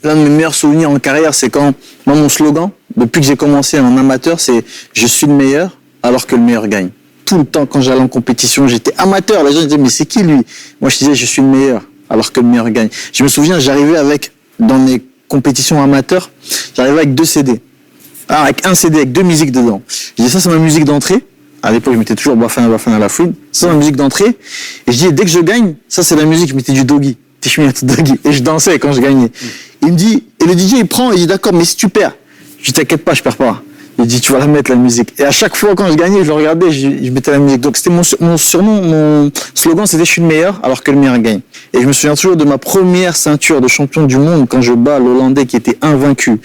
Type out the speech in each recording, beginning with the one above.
L'un de mes meilleurs souvenirs en carrière, c'est quand, moi, mon slogan, depuis que j'ai commencé en amateur, c'est « Je suis le meilleur alors que le meilleur gagne ». Tout le temps, quand j'allais en compétition, j'étais amateur. Les gens disaient « Mais c'est qui lui ?» Moi, je disais « Je suis le meilleur alors que le meilleur gagne ». Je me souviens, j'arrivais dans mes compétitions amateurs, j'arrivais avec 2 CD. Ah, avec un CD, avec 2 musiques dedans. Je disais « Ça, c'est ma musique d'entrée ». À l'époque, je mettais toujours Bafana à la fouine. Ça, c'est ma musique d'entrée. Et je dis « Dès que je gagne, ça, c'est la musique. » Je mettais du Doggy. Et je dansais quand je gagnais. Il me dit, et le DJ il prend, il dit d'accord, mais si tu perds, je dis t'inquiète pas, je perds pas. Il dit tu vas la mettre la musique. Et à chaque fois quand je gagnais, je le regardais, je mettais la musique. Donc c'était mon surnom, mon slogan, c'était je suis le meilleur alors que le meilleur gagne. Et je me souviens toujours de ma première ceinture de champion du monde quand je bats l'Hollandais qui était invaincu,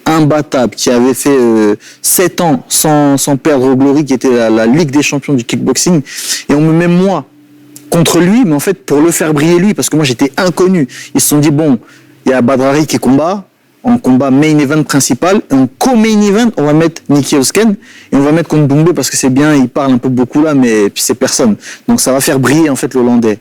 imbattable, qui avait fait 7 ans sans perdre au Glory, qui était la Ligue des champions du kickboxing. Et on me met moi contre lui, mais en fait pour le faire briller lui, parce que moi j'étais inconnu. Ils se sont dit bon, il y a Badrari qui combat, en combat main event principal, et en co-main event, on va mettre Nicky Hosken, et on va mettre contre Doumbé parce que c'est bien, il parle un peu beaucoup là, mais puis c'est personne. Donc ça va faire briller en fait l'Hollandais.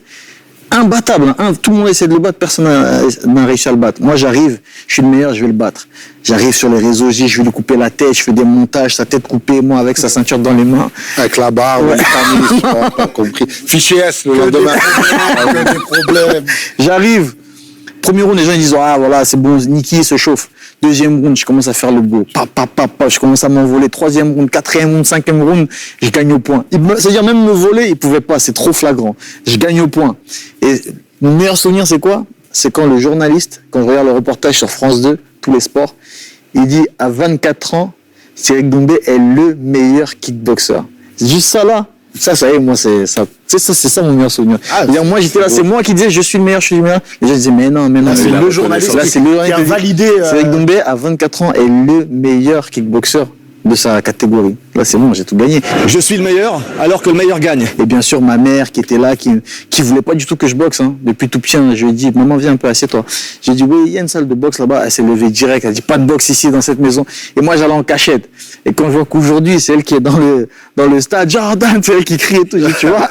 Imbattable, hein, tout le monde essaie de le battre, personne n'a réussi à le battre. Moi j'arrive, je suis le meilleur, je vais le battre. J'arrive sur les réseaux, je vais lui couper la tête, je fais des montages, sa tête coupée, moi avec sa ceinture dans les mains. Avec la barre, ouais. Pas compris. Fichier S le lendemain. Des problèmes. J'arrive. Premier round, les gens disent ah voilà c'est bon, Nicky se chauffe. Deuxième round, je commence à faire le beau. Je commence à m'envoler. Troisième round, quatrième round, cinquième round, je gagne au point. C'est-à-dire même me voler, il pouvait pas, c'est trop flagrant. Je gagne au point. Et mon meilleur souvenir, c'est quoi? C'est quand le journaliste, quand je regarde le reportage sur France 2, tous les sports, il dit à 24 ans, Cyril Doumbé est le meilleur kickboxer. C'est juste ça là. Ça y est, moi, c'est ça mon meilleur souvenir. Moi, j'étais là, c'est moi qui disais, je suis le meilleur, je suis le meilleur. Les gens disaient, mais non, c'est le journaliste qui a validé. Cyril Doumbé, à 24 ans, est le meilleur kickboxer de sa catégorie. Là, c'est bon, j'ai tout gagné. Je suis le meilleur, alors que le meilleur gagne. Et bien sûr, ma mère qui était là, qui voulait pas du tout que je boxe, hein. Depuis tout petit, je lui ai dit, maman, viens un peu, assieds-toi. J'ai dit, oui, il y a une salle de boxe là-bas. Elle s'est levée direct. Elle a dit, pas de boxe ici, dans cette maison. Et moi, j'allais en cachette. Et quand je vois qu'aujourd'hui, c'est elle qui est dans le stade, Jordan, c'est elle qui crie et tout, tu vois.